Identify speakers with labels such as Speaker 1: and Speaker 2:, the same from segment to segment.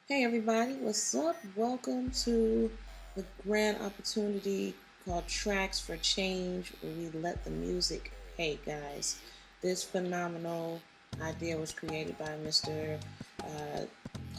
Speaker 1: Hey everybody, what's up? Welcome to the grand opportunity called Tracks for Change, where we let the music pay, guys. This phenomenal idea was created by Mr. Uh,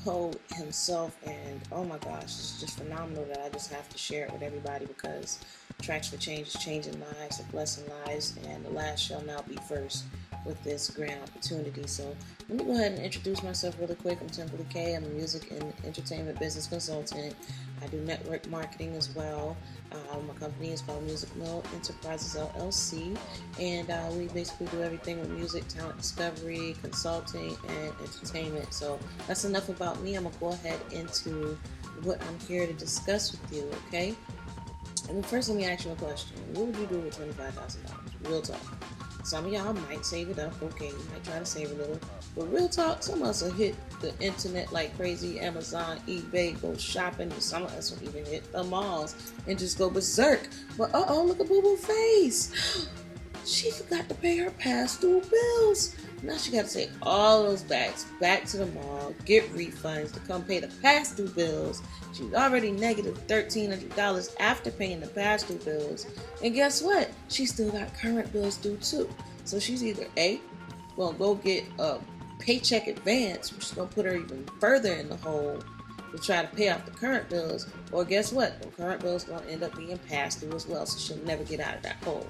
Speaker 1: Poe himself, and oh my gosh, it's just phenomenal that I just have to share it with everybody because Tracks for Change is changing lives, and blessing lives, and the last shall now be first with this grand opportunity. So let me go ahead and introduce myself really quick. I'm Timberly K. I'm a music and entertainment business consultant. I do network marketing as well. My company is called Music Mill Enterprises LLC, and we basically do everything with music, talent discovery, consulting, and entertainment. So that's enough about me. I'm gonna go ahead into what I'm here to discuss with you. Okay. And first, let me ask you a question. What would you do with $25,000? Real talk. Some of y'all might save it up. Okay, you might try to save a little. But real talk, some of us will hit the internet like crazy. Amazon, eBay, go shopping. And some of us will even hit the malls and just go berserk. But look at Boo Boo face. She forgot to pay her past due bills. Now she got to take all those bags back to the mall, get refunds to come pay the past due bills. She's already negative $1,300 after paying the past due bills. And guess what? She still got current bills due too. So she's either A, gonna go get a paycheck advance, which is gonna put her even further in the hole to try to pay off the current bills, or guess what? The current bills gonna end up being passed through as well, so she'll never get out of that hole.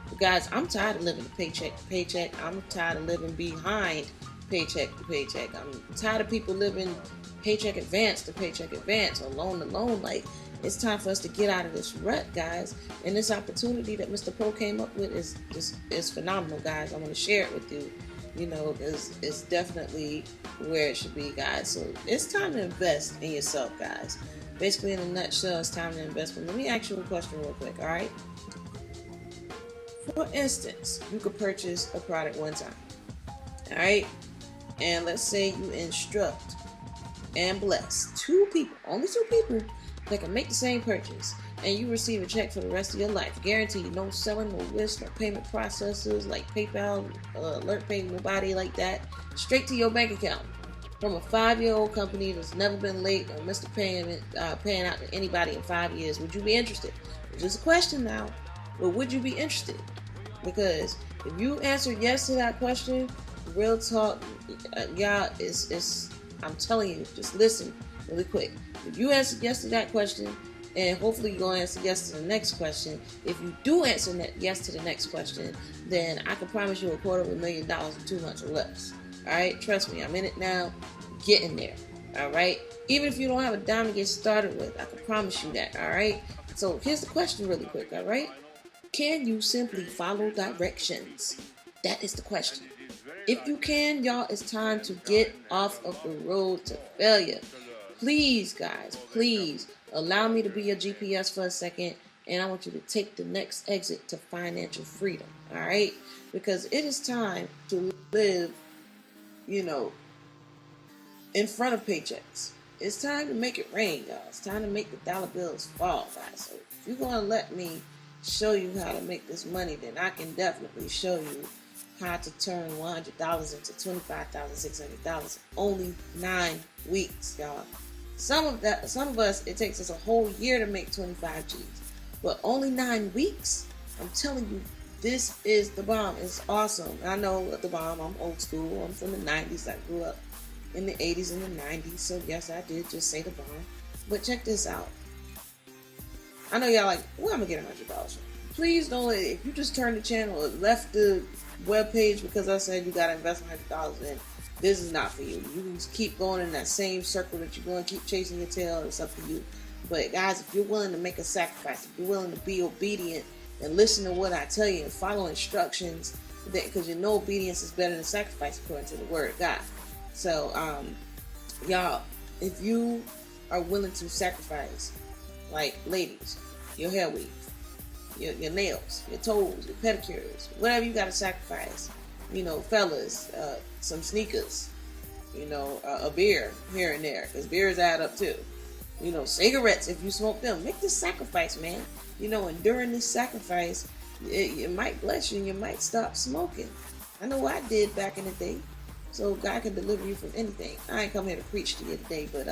Speaker 1: But guys, I'm tired of living paycheck to paycheck. I'm tired of living behind paycheck to paycheck. I'm tired of people living paycheck advance to paycheck advance or loan to loan. Like, it's time for us to get out of this rut, guys. And this opportunity that Mr. Poe came up with is phenomenal, guys. I want to share it with you. You know, it's definitely where it should be, guys. So it's time to invest in yourself, guys. Basically, in a nutshell, it's time to invest. But let me ask you a question real quick, all right? For instance, you could purchase a product one time, all right? And let's say you instruct and bless two people, only two people, that can make the same purchase, and you receive a check for the rest of your life. Guaranteed, no selling, no risk, no payment processors like PayPal, Alert Pay, nobody like that. Straight to your bank account from a 5-year-old company that's never been late or missed a payment, paying out to anybody in 5 years. Would you be interested? It's just a question now, but would you be interested? Because if you answer yes to that question, real talk, y'all, is I'm telling you, just listen really quick. If you answer yes to that question, and hopefully you're going to answer yes to the next question. If you do answer yes to the next question, then I can promise you $250,000 in 2 months or less. All right, trust me, I'm in it now, getting there. All right, even if you don't have a dime to get started with, I can promise you that. All right. So here's the question, really quick. All right, can you simply follow directions? That is the question. If you can, y'all, it's time to get off of the road to failure. Please, guys, please allow me to be your GPS for a second, and I want you to take the next exit to financial freedom, all right? Because it is time to live, you know, in front of paychecks. It's time to make it rain, y'all. It's time to make the dollar bills fall, guys. So if you're going to let me show you how to make this money, then I can definitely show you how to turn $100 into $25,600 in only 9 weeks, y'all. Some of us, it takes us a whole year to make 25 G's, but only 9 weeks. I'm telling you, this is the bomb. It's awesome. I know the bomb. I'm old school. I'm from the 90s. I grew up in the 80s and the 90s, so yes, I did just say the bomb. But check this out. I know y'all like, where I'm gonna get $100 from? Please don't. If you just turned the channel or left the webpage because I said you gotta invest $100 in, this is not for you. You can just keep going in that same circle that you're going, keep chasing your tail. It's up to you. But guys, if you're willing to make a sacrifice, if you're willing to be obedient and listen to what I tell you and follow instructions, because you know obedience is better than sacrifice according to the word of God. So, y'all, if you are willing to sacrifice, like ladies, your hair weave, your nails, your toes, your pedicures, whatever you got to sacrifice. You know, fellas, some sneakers, you know, a beer here and there, because beers add up too. You know, cigarettes if you smoke them. Make this sacrifice, man. You know, and during this sacrifice, it might bless you and you might stop smoking. I know I did back in the day. So God can deliver you from anything. I ain't come here to preach to you today, but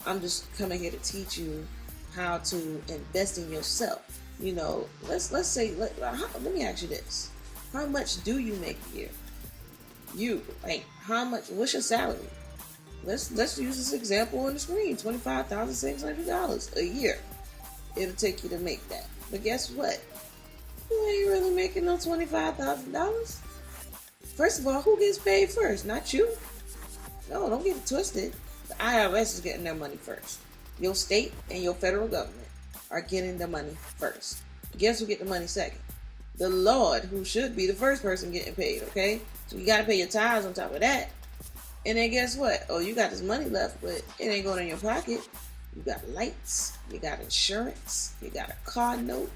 Speaker 1: I'm just coming here to teach you how to invest in yourself. You know, let's say let me ask you this: how much do you make a year? You like how much? What's your salary? Let's use this example on the screen: $25,600 a year. It'll take you to make that. But guess what? You ain't really making no $25,000. First of all, who gets paid first? Not you. No, don't get it twisted. The IRS is getting their money first. Your state and your federal government are getting the money first. Guess who get the money second? The Lord, who should be the first person getting paid, okay? So you got to pay your tithes on top of that. And then guess what? Oh, you got this money left, but it ain't going in your pocket. You got lights, you got insurance, you got a car note,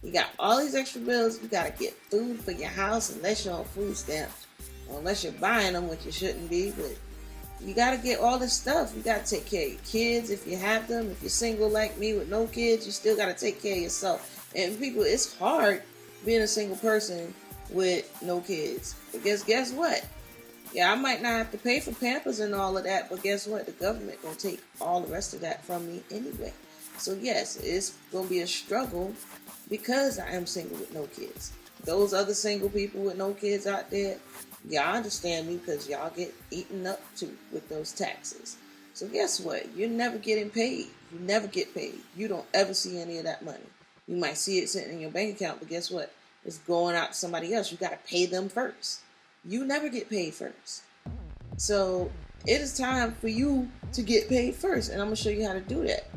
Speaker 1: you got all these extra bills. You got to get food for your house unless you're on food stamps. Or unless you're buying them, which you shouldn't be, but you got to get all this stuff. You got to take care of your kids if you have them. If you're single like me with no kids, you still got to take care of yourself. And people, it's hard being a single person with no kids. But guess what? Yeah, I might not have to pay for Pampers and all of that, but guess what? The government gonna take all the rest of that from me anyway. So yes, it's gonna be a struggle because I am single with no kids. Those other single people with no kids out there, y'all understand me because y'all get eaten up too with those taxes. So guess what? You're never getting paid. You never get paid. You don't ever see any of that money. You might see it sitting in your bank account, but guess what? It's going out to somebody else. You got to pay them first. You never get paid first. So it is time for you to get paid first. And I'm going to show you how to do that.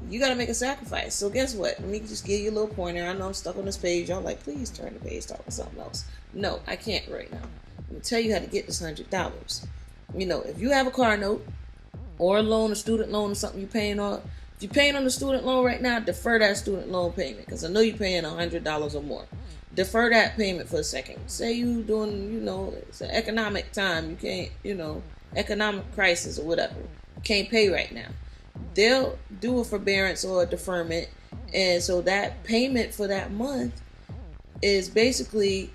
Speaker 1: You got to make a sacrifice. So guess what? Let me just give you a little pointer. I know I'm stuck on this page. Y'all like, please turn the page, talk about something else. No, I can't right now. I'm going to tell you how to get this $100. You know, if you have a car note or a loan, a student loan or something you're paying on, if you're paying on the student loan right now, defer that student loan payment because I know you're paying $100 or more. Defer that payment for a second. Say you doing, you know, it's an economic time. You can't, you know, economic crisis or whatever. You can't pay right now. They'll do a forbearance or a deferment. And so that payment for that month is basically,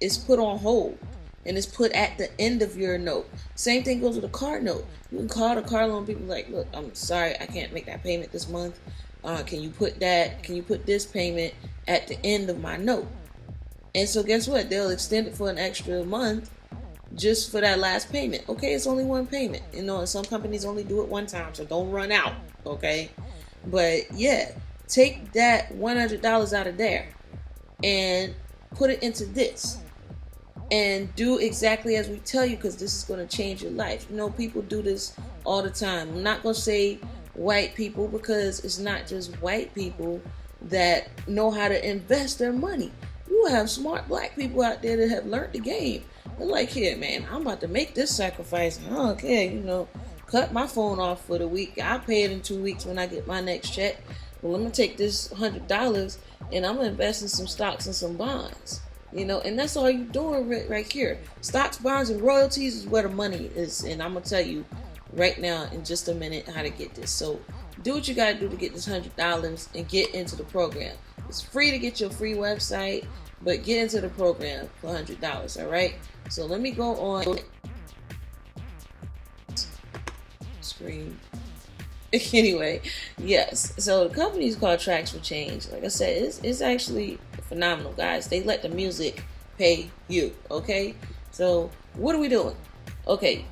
Speaker 1: it's put on hold. And it's put at the end of your note. Same thing goes with a car note. You can call the car loan people like, look, I'm sorry, I can't make that payment this month. Can you put this payment at the end of my note? And so guess what? They'll extend it for an extra month just for that last payment. Okay, it's only one payment. You know, and some companies only do it one time, so don't run out. Okay? But yeah, take that $100 out of there and put it into this. And do exactly as we tell you because this is going to change your life. You know, people do this all the time. I'm not going to say white people because it's not just white people that know how to invest their money. You have smart black people out there that have learned the game. They're like, here, man, I'm about to make this sacrifice. I don't care, you know, cut my phone off for the week. I'll pay it in 2 weeks when I get my next check. Well, I'm going to take this $100 and I'm going to invest in some stocks and some bonds. You know, and that's all you're doing right here. Stocks, bonds, and royalties is where the money is. And I'm going to tell you right now in just a minute how to get this. So do what you got to do to get this $100 and get into the program. It's free to get your free website, but get into the program for $100. All right. So let me go on screen. Anyway, yes. So the company is called Tracks for Change. Like I said, it's actually phenomenal, guys. They let the music pay you. Okay. So what are we doing? Okay.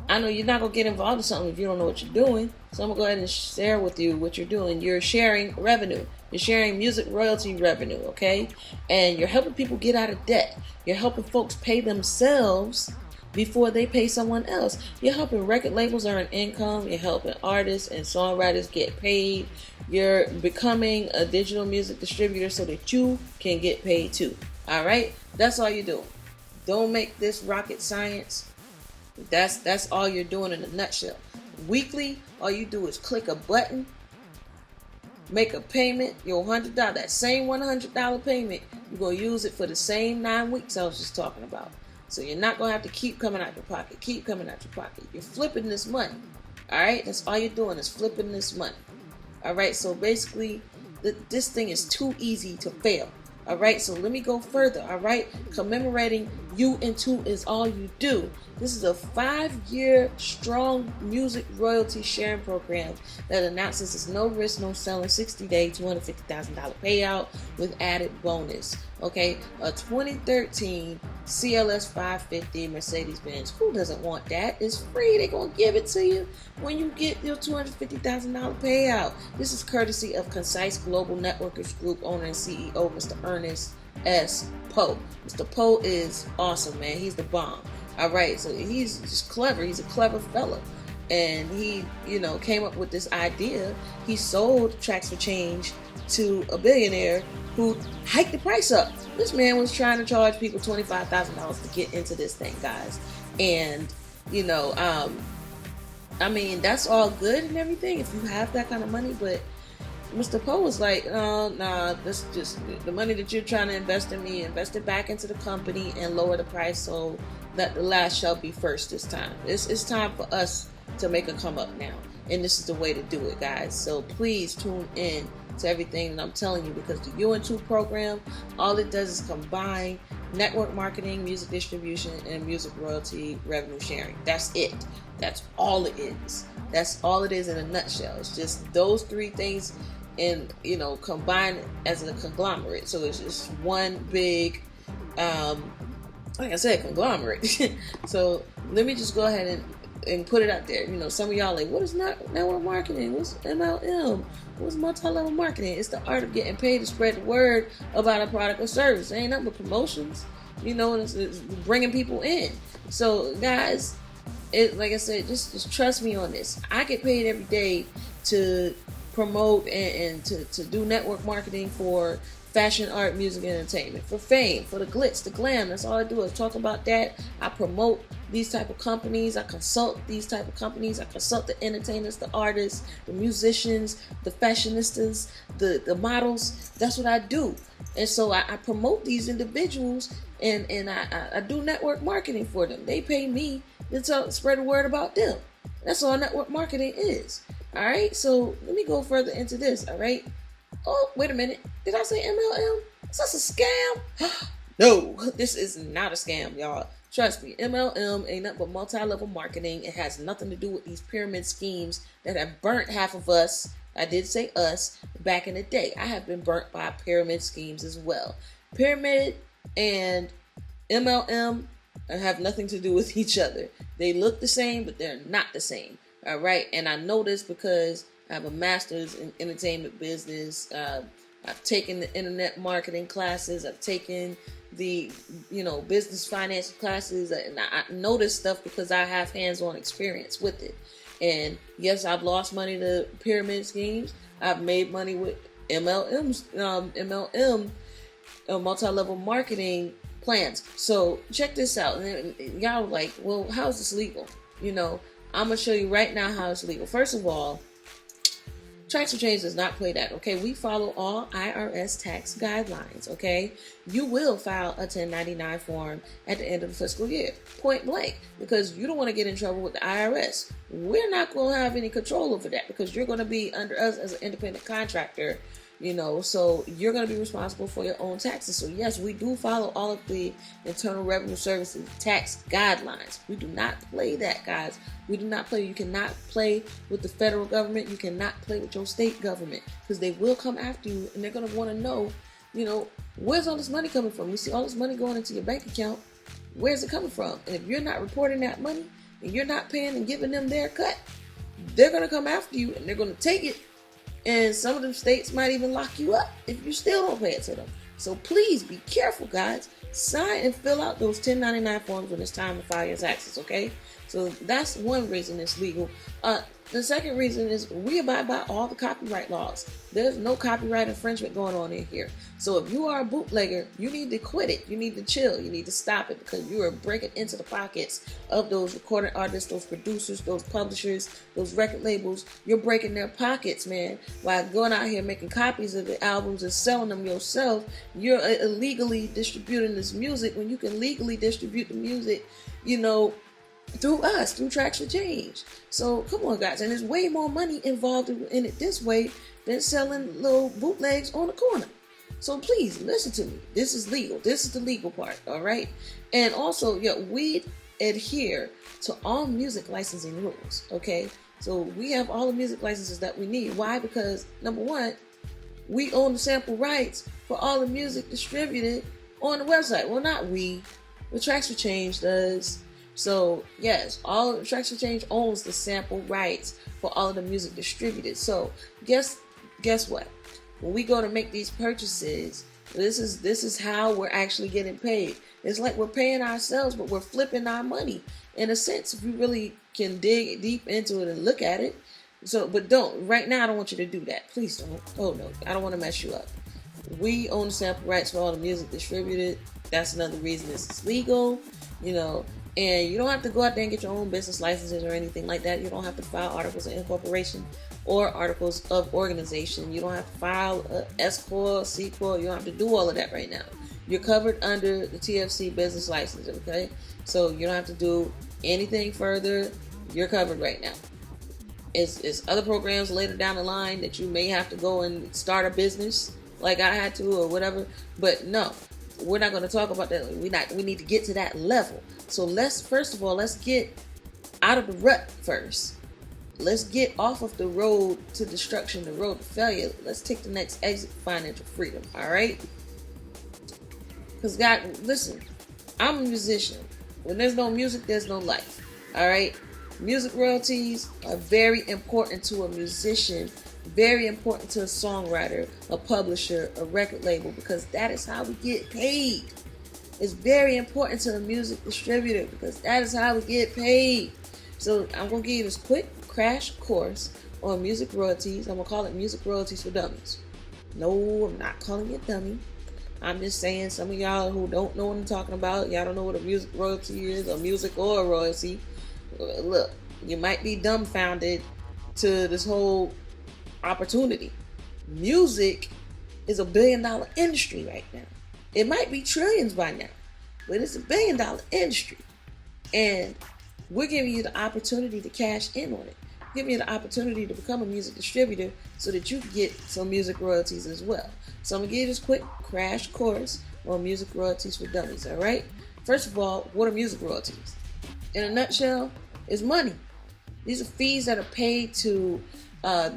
Speaker 1: I know you're not going to get involved in something if you don't know what you're doing. So I'm going to go ahead and share with you what you're doing. You're sharing revenue. You're sharing music royalty revenue, okay? And you're helping people get out of debt. You're helping folks pay themselves before they pay someone else. You're helping record labels earn income. You're helping artists and songwriters get paid. You're becoming a digital music distributor so that you can get paid too. All right? That's all you're doing. Don't make this rocket science. That's all you're doing in a nutshell. Weekly, all you do is click a button, make a payment, your $100, that same $100 payment, you're going to use it for the same 9 weeks I was just talking about. So you're not going to have to keep coming out your pocket, You're flipping this money. All right? That's all you're doing is flipping this money. All right? So basically, this thing is too easy to fail. All right? So let me go further. All right? Commemorating U2 is all you do. This is a 5-year strong music royalty sharing program that announces it's no risk, no selling, 60-day, $250,000 payout with added bonus. Okay, a 2013 CLS 550 Mercedes-Benz. Who doesn't want that? It's free. They're going to give it to you when you get your $250,000 payout. This is courtesy of Concise Global Networkers Group owner and CEO, Mr. Ernest S. Poe. Mr. Poe is awesome, man. He's the bomb. All right, so he's just clever. He's a clever fella. And he, came up with this idea. He sold Tracks for Change to a billionaire who hiked the price up. This man was trying to charge people $25,000 to get into this thing, guys. And, that's all good and everything if you have that kind of money, but Mr. Poe was like, nah, this just the money that you're trying to invest in me, invest it back into the company and lower the price so that the last shall be first this time. It's time for us to make a come up now. And this is the way to do it, guys. So please tune in to everything that I'm telling you, because the U2 program, all it does is combine network marketing, music distribution, and music royalty revenue sharing. That's it. That's all it is. That's all it is in a nutshell. It's just those three things and combined as a conglomerate. So it's just one big like I said, conglomerate. So let me just go ahead and put it out there. Some of y'all like, what is network marketing? What's MLM? What's multi-level marketing? It's the art of getting paid to spread the word about a product or service. It ain't nothing but promotions, and it's bringing people in. So guys, like I said, just trust me on this. I get paid every day to promote and to do network marketing for fashion, art, music, and entertainment, for fame, for the glitz, the glam. That's all I do is talk about that. I promote these type of companies. I consult these type of companies. I consult the entertainers, the artists, the musicians, the fashionistas, the models. That's what I do. And so I promote these individuals and I do network marketing for them. They pay me to spread the word about them. That's all network marketing is. All right. So let me go further into this. All right. Oh, wait a minute. Did I say MLM? Is this a scam? No, this is not a scam, y'all. Trust me, MLM ain't nothing but multi-level marketing. It has nothing to do with these pyramid schemes that have burnt half of us. I did say us back in the day. I have been burnt by pyramid schemes as well. Pyramid and MLM have nothing to do with each other. They look the same, but they're not the same. All right, and I know this because I have a master's in entertainment business. I've taken the internet marketing classes. I've taken the, business finance classes. And I know this stuff because I have hands-on experience with it. And yes, I've lost money to pyramid schemes. I've made money with MLM, multi-level marketing plans. So check this out. And y'all are like, well, how is this legal? I'm going to show you right now how it's legal. First of all, Tracks for Change does not play that, okay? We follow all IRS tax guidelines, okay? You will file a 1099 form at the end of the fiscal year, point blank, because you don't want to get in trouble with the IRS. We're not going to have any control over that because you're going to be under us as an independent contractor, so you're going to be responsible for your own taxes. So yes, we do follow all of the Internal Revenue Services tax guidelines. We do not play that, guys. We do not play. You cannot play with the federal government. You cannot play with your state government because they will come after you and they're going to want to know, where's all this money coming from? You see all this money going into your bank account. Where's it coming from? And if you're not reporting that money and you're not paying and giving them their cut, they're going to come after you and they're going to take it. And some of them states might even lock you up if you still don't pay it to them. So please be careful, guys. Sign and fill out those 1099 forms when it's time to file your taxes, okay? So that's one reason it's legal. The second reason is we abide by all the copyright laws. There's no copyright infringement going on in here. So if you are a bootlegger, you need to quit it. You need to chill. You need to stop it because you are breaking into the pockets of those recording artists, those producers, those publishers, those record labels. You're breaking their pockets, man. While going out here making copies of the albums and selling them yourself, you're illegally distributing this music when you can legally distribute the music, through us, through Tracks for Change. So come on, guys. And there's way more money involved in it this way than selling little bootlegs on the corner. So please listen to me. This is legal. This is the legal part, all right? And also, yeah, we adhere to all music licensing rules, okay? So we have all the music licenses that we need. Why? Because number one, we own the sample rights for all the music distributed on the website. Well, not we. The Tracks for Change does. So yes, all Tracks for Change owns the sample rights for all of the music distributed. So guess what? When we go to make these purchases, this is how we're actually getting paid. It's like we're paying ourselves, but we're flipping our money in a sense. If you really can dig deep into it and look at it. So, but don't right now. I don't want you to do that. Please don't. Oh no, I don't want to mess you up. We own the sample rights for all the music distributed. That's another reason this is legal. And you don't have to go out there and get your own business licenses or anything like that. You don't have to file articles of incorporation or articles of organization. You don't have to file a S Corp, C Corp. You don't have to do all of that right now. You're covered under the TFC business license, okay? So you don't have to do anything further. You're covered right now. It's other programs later down the line that you may have to go and start a business like I had to or whatever. But no, we're not going to talk about that. We need to get to that level. So first of all, let's get out of the rut first. Let's get off of the road to destruction, the road to failure. Let's take the next exit, financial freedom. All right? Because God, listen, I'm a musician. When there's no music, there's no life. All right? Music royalties are very important to a musician, very important to a songwriter, a publisher, a record label, because that is how we get paid. It's very important to a music distributor because that is how we get paid. So I'm going to give you this quick crash course on music royalties. I'm going to call it Music Royalties for Dummies. No, I'm not calling it dummy. I'm just saying some of y'all who don't know what I'm talking about, y'all don't know what a music royalty is, or music or a royalty. Look, you might be dumbfounded to this whole opportunity. Music is $1 billion industry right now. It might be trillions by now, but it's $1 billion industry. And we're giving you the opportunity to cash in on it. Giving you the opportunity to become a music distributor so that you can get some music royalties as well. So I'm going to give you this quick crash course on music royalties for dummies, all right? First of all, what are music royalties? In a nutshell, it's money. These are fees that are paid to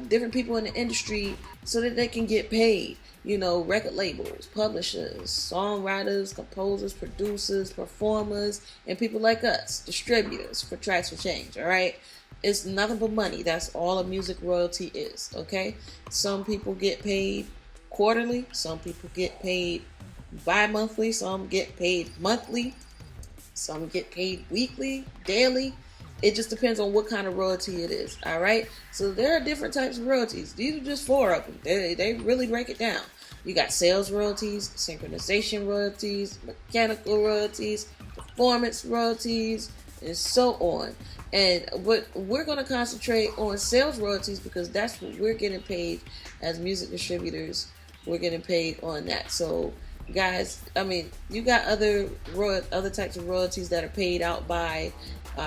Speaker 1: different people in the industry so that they can get paid. Record labels, publishers, songwriters, composers, producers, performers, and people like us, distributors for Tracks for Change, all right? It's nothing but money. That's all a music royalty is, okay? Some people get paid quarterly. Some people get paid bi-monthly. Some get paid monthly. Some get paid weekly, daily. It just depends on what kind of royalty it is, all right? So there are different types of royalties. These are just 4 of them. They really break it down. You got sales royalties, synchronization royalties, mechanical royalties, performance royalties, and so on. And we're going to concentrate on sales royalties because that's what we're getting paid as music distributors. We're getting paid on that. So guys, you got other types of royalties that are paid out by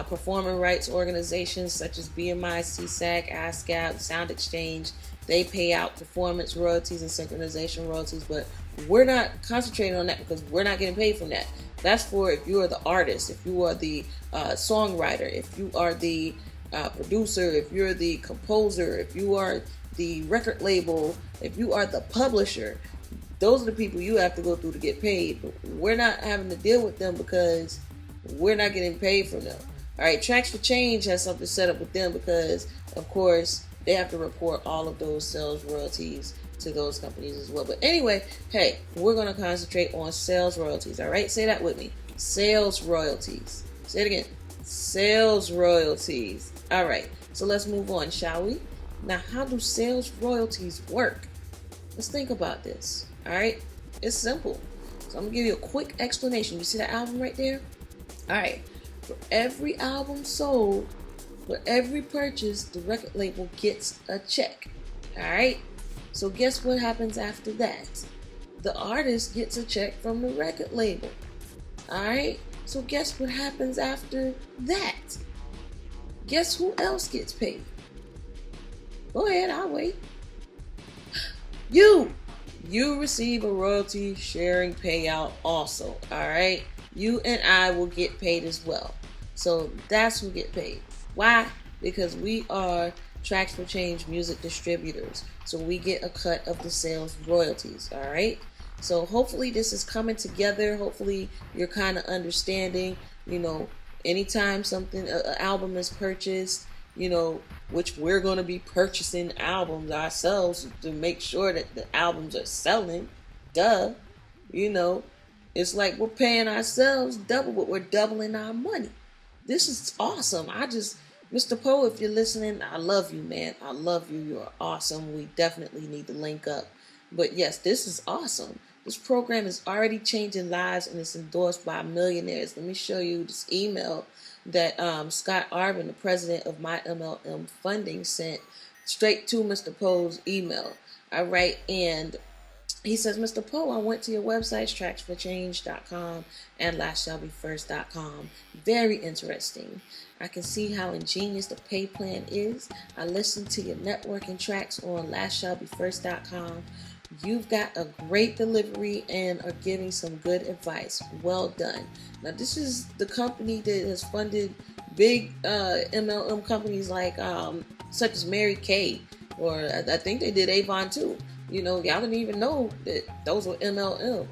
Speaker 1: performing rights organizations such as BMI, CSAC, ASCAP, Sound Exchange. They pay out performance royalties and synchronization royalties, but we're not concentrating on that because we're not getting paid from that. That's for if you are the artist, if you are the songwriter, if you are the producer, if you're the composer, if you are the record label, if you are the publisher. Those are the people you have to go through to get paid. But we're not having to deal with them because we're not getting paid from them. All right, Tracks for Change has something set up with them because, of course, they have to report all of those sales royalties to those companies as well. But anyway, hey, we're going to concentrate on sales royalties. All right, say that with me. Sales royalties. Say it again. Sales royalties. All right, so let's move on, shall we? Now, how do sales royalties work? Let's think about this. All right, it's simple. So I'm gonna give you a quick explanation. You see that album right there? All right, for every album sold, for every purchase, the record label gets a check. All right, so guess what happens after that? The artist gets a check from the record label. All right, so guess what happens after that? Guess who else gets paid? Go ahead, I'll wait. You! you receive a royalty sharing payout also. All right, you and I will get paid as well. So that's who get paid. Why? Because we are Tracks for Change music distributors. So we get a cut of the sales royalties. All right. So hopefully this is coming together. Hopefully you're kind of understanding, anytime an album is purchased, which we're going to be purchasing albums ourselves to make sure that the albums are selling. Duh. It's like we're paying ourselves double, but we're doubling our money. This is awesome. Mr. Poe, if you're listening, I love you, man. I love you. You're awesome. We definitely need to link up. But yes, this is awesome. This program is already changing lives and it's endorsed by millionaires. Let me show you this email that Scott Arvin, the president of My MLM Funding, sent straight to Mr. Poe's email. All right, and he says, Mr. Poe, I went to your websites, tracksforchange.com and lastshallbefirst.com. Very interesting. I can see how ingenious the pay plan is. I listened to your networking tracks on lastshallbefirst.com. You've got a great delivery and are giving some good advice. Well done. Now, this is the company that has funded big MLM companies like such as Mary Kay, or I think they did Avon too. Y'all didn't even know that those were MLM.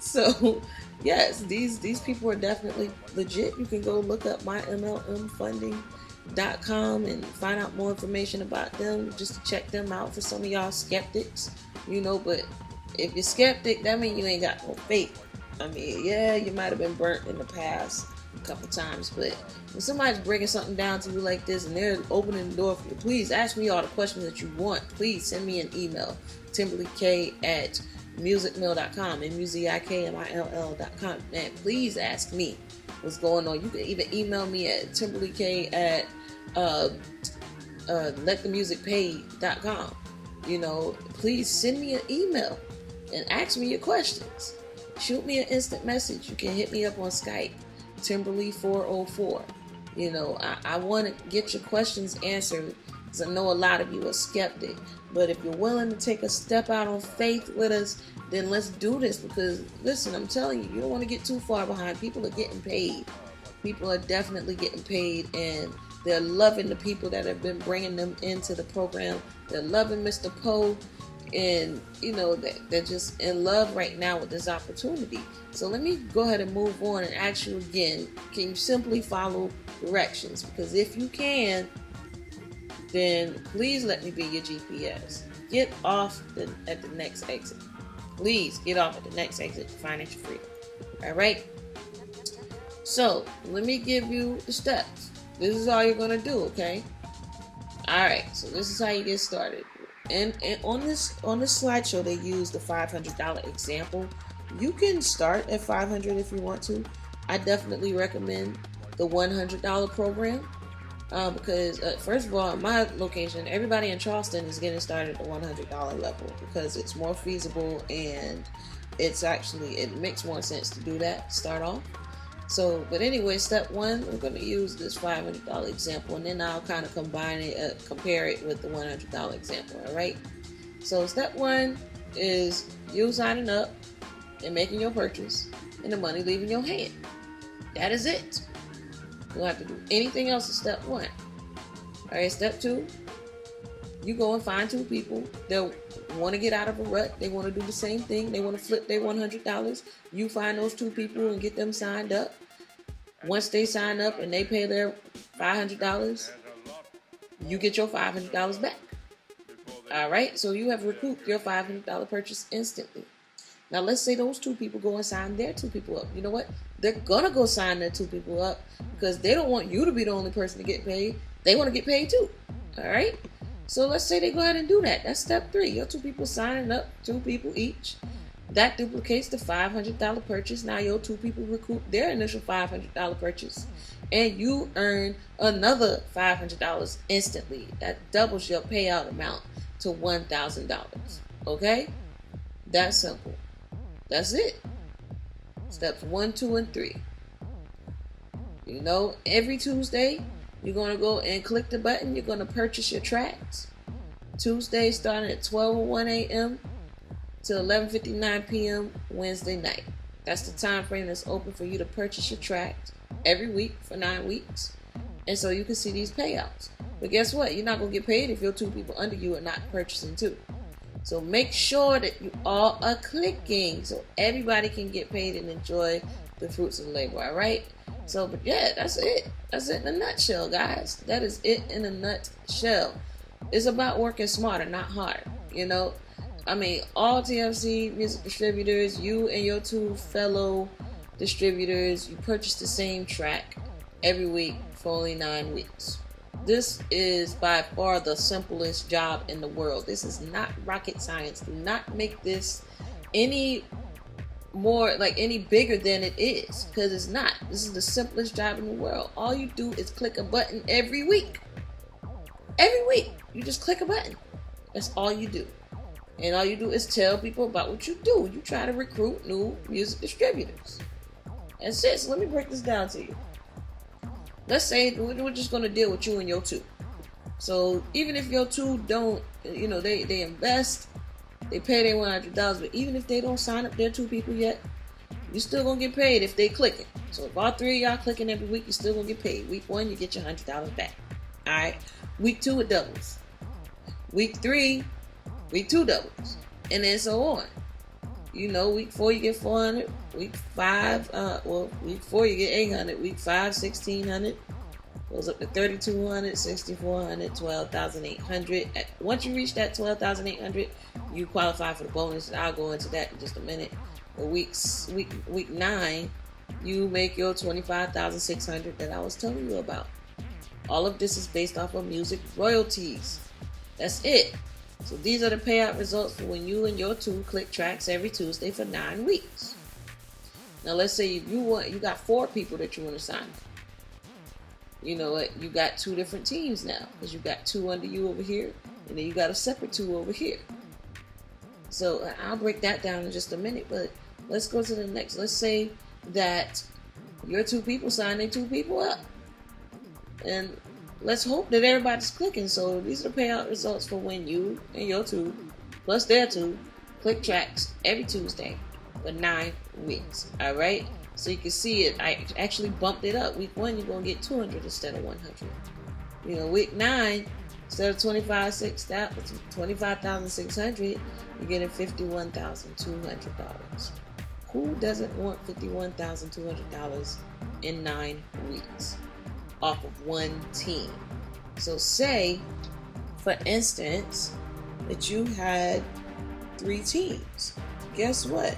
Speaker 1: So, yes, these people are definitely legit. You can go look up mymlmfunding.com and find out more information about them, just to check them out for some of y'all skeptics. But if you're skeptic, that means you ain't got no faith. I mean, yeah, you might have been burnt in the past a couple times, but when somebody's breaking something down to you like this and they're opening the door for you, please ask me all the questions that you want. Please send me an email, TimberlyK@musicmill.com, MUZIKMILL.com. Man, please ask me what's going on. You can even email me at TimberlyK @letthemusicpay.com. Please send me an email and ask me your questions. Shoot me an instant message. You can hit me up on Skype, Timberly404. I want to get your questions answered because I know a lot of you are skeptic. But if you're willing to take a step out on faith with us, then let's do this. Because, listen, I'm telling you, you don't want to get too far behind. People are getting paid. People are definitely getting paid, and they're loving the people that have been bringing them into the program. They're loving Mr. Poe, and they're just in love right now with this opportunity. So let me go ahead and move on and ask you again, can you simply follow directions? Because if you can, then please let me be your GPS. Get off at the next exit. Please get off at the next exit to financial freedom. All right. So let me give you the steps. This is all you're gonna do, okay? All right. So this is how you get started. And on this slideshow, they use the $500 example. You can start at $500 if you want to. I definitely recommend the $100 program because first of all, in my location, everybody in Charleston is getting started at the $100 level because it's more feasible and it makes more sense to do that. Start off. So, but anyway, step one, we're going to use this $500 example, and then I'll kind of compare it with the $100 example, all right? So, step one is you signing up and making your purchase, and the money leaving your hand. That is it. You don't have to do anything else in step one. All right, step two, you go and find two people that want to get out of a rut. They want to do the same thing. They want to flip their $100. You find those two people and get them signed up. Once they sign up and they pay their $500, you get your $500 back. All right, so you have recouped your $500 purchase instantly. Now, let's say those two people go and sign their two people up. You know what? They're going to go sign their two people up because they don't want you to be the only person to get paid. They want to get paid too. All right? So let's say they go ahead and do that. That's step three. Your two people signing up, two people each. That duplicates the $500 purchase. Now your two people recoup their initial $500 purchase. And you earn another $500 instantly. That doubles your payout amount to $1,000. Okay? That's simple. That's it. Steps 1, 2, and 3. Every Tuesday, you're going to go and click the button. You're going to purchase your tracks. Tuesday starting at 12:01 a.m. to 11:59 p.m. Wednesday night. That's the time frame that's open for you to purchase your tracks every week for 9 weeks. And so you can see these payouts. But guess what? You're not going to get paid if your 2 people under you are not purchasing too. So make sure that you all are clicking so everybody can get paid and enjoy the fruits of labor, all right? So, but yeah, that's it. That's it in a nutshell, guys. That is it in a nutshell. It's about working smarter, not harder, you know? I mean, all TFC music distributors, you and your 2 fellow distributors, you purchase the same track every week for only 9 weeks. This is by far the simplest job in the world. This is not rocket science. Do not make this any more any bigger than it is, because it's not. This is the simplest job in the world. All you do is click a button every week. Every week, you just click a button. That's all you do. And all you do is tell people about what you do. You try to recruit new music distributors. That's it. So let me break this down to you. Let's say we're just going to deal with you and your 2. So even if your 2 don't, they invest, they pay their $100, but even if they don't sign up their 2 people yet, you're still going to get paid if they clicking. So if all 3 of y'all clicking every week, you're still going to get paid. Week 1, you get your $100 back. All right. Week 2, it doubles. Week 3, week 2 doubles. And then so on. Week 4, you get 400. Week 5, week 4, you get 800. Week 5, 1,600. Goes up to 3,200, 6,400, 12,800. Once you reach that 12,800, you qualify for the bonus. And I'll go into that in just a minute. But week 9, you make your 25,600 that I was telling you about. All of this is based off of music royalties. That's it. So these are the payout results for when you and your 2 click tracks every Tuesday for 9 weeks. Now let's say you got 4 people that you want to sign. You know what? You got 2 different teams now, because you got 2 under you over here, and then you got a separate 2 over here. So I'll break that down in just a minute, but let's go to the next. Let's say that your 2 people sign their 2 people up. And let's hope that everybody's clicking. So these are the payout results for when you and your 2, plus their 2, click tracks every Tuesday for 9 weeks. All right? So you can see it. I actually bumped it up. Week 1, you're going to get 200 instead of 100. Week 9, instead of 25,600, you're getting $51,200. Who doesn't want $51,200 in 9 weeks off of one team? So say, for instance, that you had 3 teams. Guess what?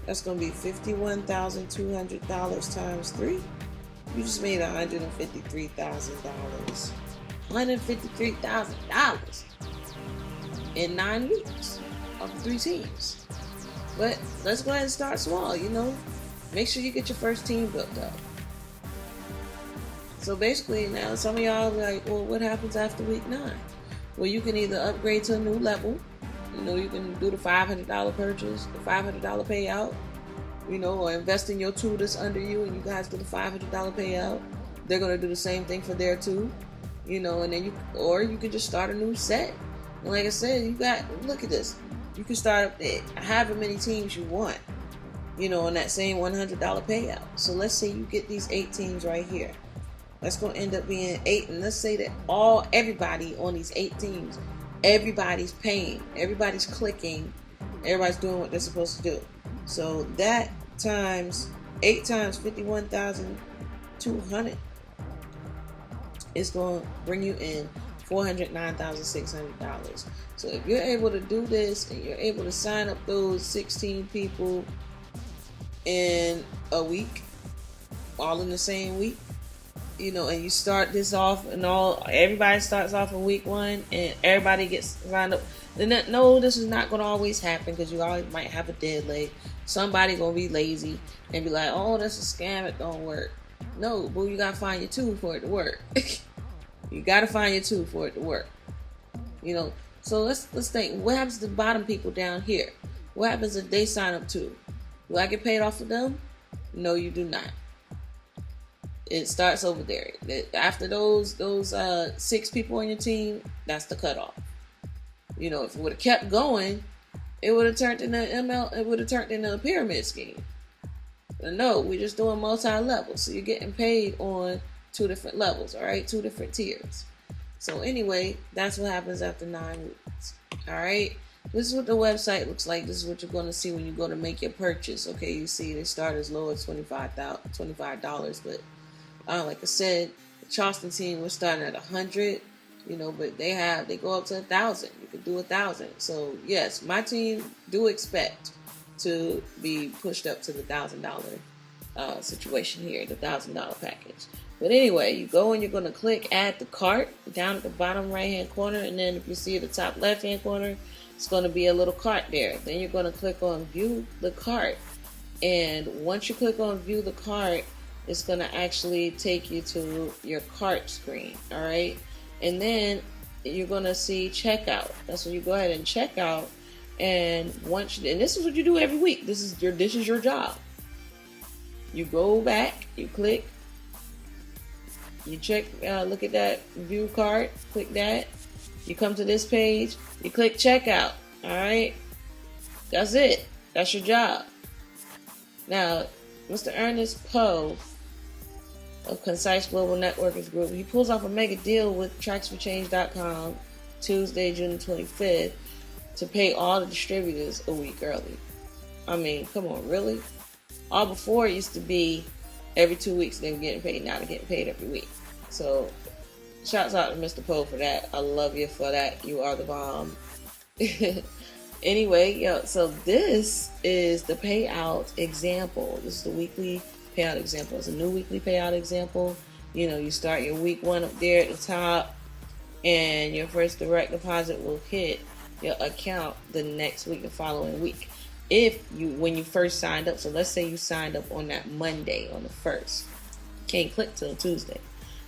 Speaker 1: That's going to be $51,200 times 3. You just made $153,000. $153,000 in 9 weeks of 3 teams. But let's go ahead and start small, Make sure you get your first team built up. So basically now some of y'all are like, well, what happens after week 9? Well, you can either upgrade to a new level. You can do the $500 purchase, the $500 payout, or invest in your 2 that's under you, and you guys do the $500 payout. They're going to do the same thing for their 2, and then you can just start a new set. And like I said, look at this. You can start up there, however many teams you want, on that same $100 payout. So let's say you get these 8 teams right here. That's going to end up being 8. And let's say that everybody on these 8 teams, everybody's paying, everybody's clicking, everybody's doing what they're supposed to do. So that times 8 times 51,200 is going to bring you in $409,600. So if you're able to do this and you're able to sign up those 16 people in a week, all in the same week, and you start this off and everybody starts off in week 1 and everybody gets signed up. Then no, this is not going to always happen, because you always might have a dead leg. Somebody going to be lazy and be like, oh, that's a scam, it don't work. No, boo, you got to find your 2 for it to work. You got to find your 2 for it to work. So let's think, what happens to the bottom people down here? What happens if they sign up too? Do I get paid off of them? No, you do not. It starts over there. After those 6 people on your team, that's the cutoff. If it would have kept going, it would have turned into it would have turned into a pyramid scheme. But no, we're just doing multi-level. So you're getting paid on 2 different levels, all right? 2 different tiers. So anyway, that's what happens after 9 weeks. All right. This is what the website looks like. This is what you're going to see when you go to make your purchase. Okay, you see they start as low as $25, but like I said, the Charleston team was starting at 100, but they go up to 1,000. You could do 1,000. So yes, my team do expect to be pushed up to the $1,000 situation here, the $1,000 package. But anyway, you go and you're going to click add to cart down at the bottom right hand corner, and then if you see the top left hand corner, it's going to be a little cart there. Then you're going to click on view the cart, and once you click on view the cart, it's going to actually take you to your cart screen. All right, and then you're going to see checkout. That's when you go ahead and check out. And and this is what you do every week. This is your job. You go back, you click, you check, look at that view cart, click that. You come to this page, you click checkout. All right, that's it. That's your job. Now, Mr. Ernest Poe of Concise Global Networkers Group, he pulls off a mega deal with TracksForChange.com Tuesday, June 25th. To pay all the distributors a week early. I mean, come on, really? All before it used to be every 2 weeks they were getting paid. Now they're getting paid every week. So, shouts out to Mr. Poe for that. I love you for that. You are the bomb. Anyway, so this is the payout example. This is the weekly payout example. It's a new weekly payout example. You start your week 1 up there at the top, and your first direct deposit will hit your account the next week, the following week. When you first signed up, so let's say you signed up on that Monday, on the 1st, you can't click till Tuesday.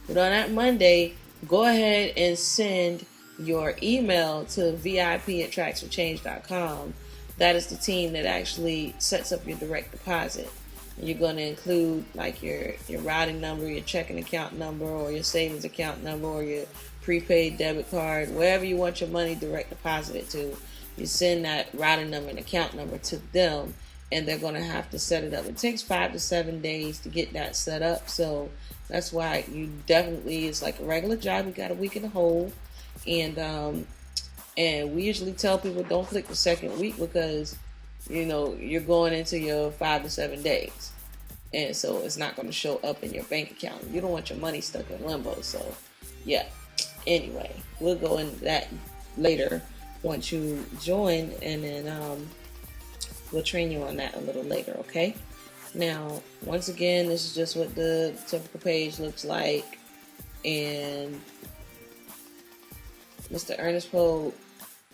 Speaker 1: But on that Monday, go ahead and send your email to VIP@TracksForChange.com. That is the team that actually sets up your direct deposit. And you're going to include like your routing number, your checking account number, or your savings account number, or your prepaid debit card, wherever you want your money direct deposited to. You send that routing number and account number to them, and they're going to have to set it up. It takes 5 to 7 days to get that set up, so that's why it's like a regular job. You got a week in the hole, and we usually tell people don't click the second week because you're going into your 5 to 7 days, and so it's not going to show up in your bank account. You don't want your money stuck in limbo. So yeah. Anyway, we'll go into that later once you join, and then we'll train you on that a little later, okay? Now, once again, this is just what the typical page looks like, and Mr. Ernest Poe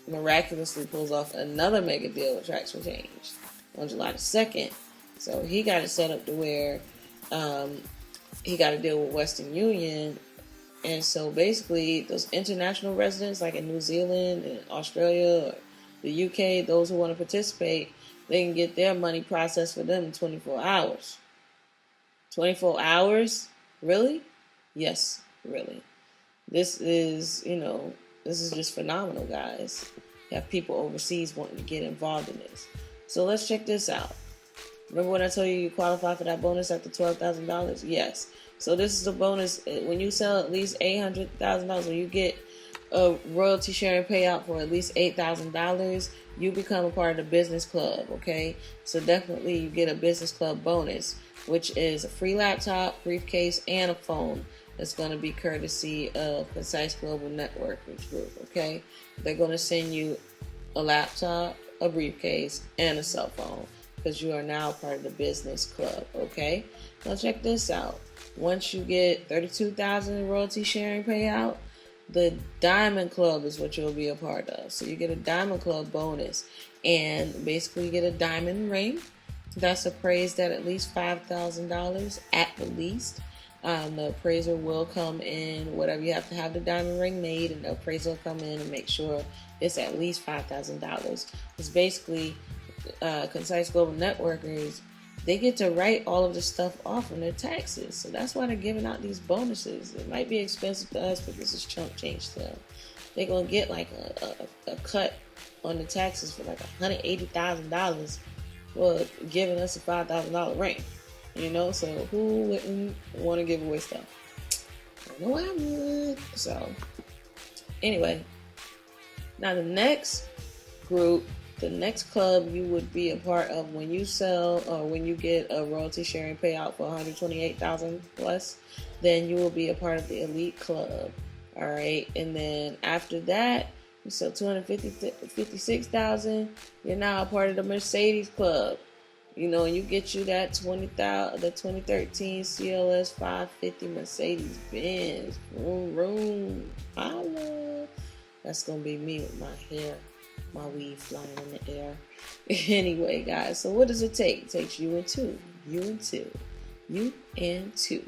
Speaker 1: miraculously pulls off another mega deal with Tracks for Change on July the 2nd. So he got it set up to where he got a deal with Western Union. And so basically, those international residents, like in New Zealand and Australia or the UK, those who want to participate, they can get their money processed for them in 24 hours. 24 hours? Really? Yes, really. This is just phenomenal, guys. You have people overseas wanting to get involved in this. So let's check this out. Remember when I told you qualify for that bonus after $12,000? Yes. So this is the bonus when you sell at least $800,000, when you get a royalty sharing payout for at least $8,000, you become a part of the business club, okay? So definitely you get a business club bonus, which is a free laptop, briefcase, and a phone. That's going to be courtesy of Concise Global Networkers Group, okay? They're going to send you a laptop, a briefcase, and a cell phone because you are now part of the business club, okay? Now check this out. Once you get $32,000 in royalty sharing payout, the Diamond Club is what you'll be a part of. So you get a Diamond Club bonus, and basically you get a diamond ring that's appraised at least $5,000 at the least. The appraiser will come in, whatever you have to have the diamond ring made, and the appraiser will come in and make sure it's at least $5,000. It's basically Concise Global Networkers, they get to write all of this stuff off on their taxes. So that's why they're giving out these bonuses. It might be expensive to us, but this is chump change to them. they're gonna get like a cut on the taxes for like $180,000 for giving us a $5,000 rent. You know, so who wouldn't want to give away stuff? I know I would. So anyway, now the next group, the next club you would be a part of when you sell or when you get a royalty sharing payout for $128,000 plus, then you will be a part of the elite club. All right, and then after that, you sell $256,000. You're now a part of the Mercedes club. You know, and you get you that the 2013 CLS 550 Mercedes Benz. Vroom, vroom. Holla. That's gonna be me with my hair, my weave flying in the air. Anyway, guys, so what does it take? It takes you and two. You and two. You and two.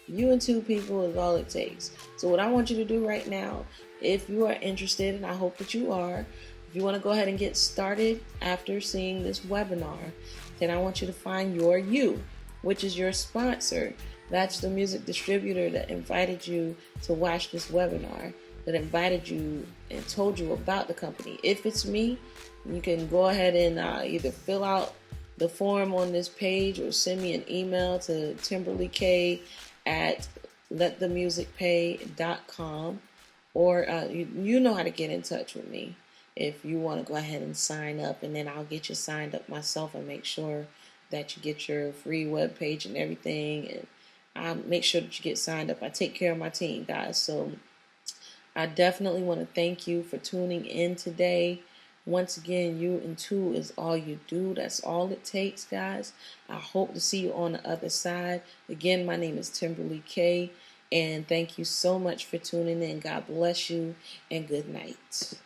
Speaker 1: You and two people is all it takes. So what I want you to do right now, if you are interested, and I hope that you are, if you want to go ahead and get started after seeing this webinar, then I want you to find your you, which is your sponsor. That's the music distributor that invited you to watch this webinar, that invited you and told you about the company. If it's me, you can go ahead and either fill out the form on this page or send me an email to timberlyk@letthemusicpay.com, or you know how to get in touch with me if you want to go ahead and sign up, and then I'll get you signed up myself and make sure that you get your free web page and everything, and I'll make sure that you get signed up. I take care of my team, guys. So I definitely want to thank you for tuning in today. Once again, you and two is all you do. That's all it takes, guys. I hope to see you on the other side. Again, my name is Timberly K, and thank you so much for tuning in. God bless you, and good night.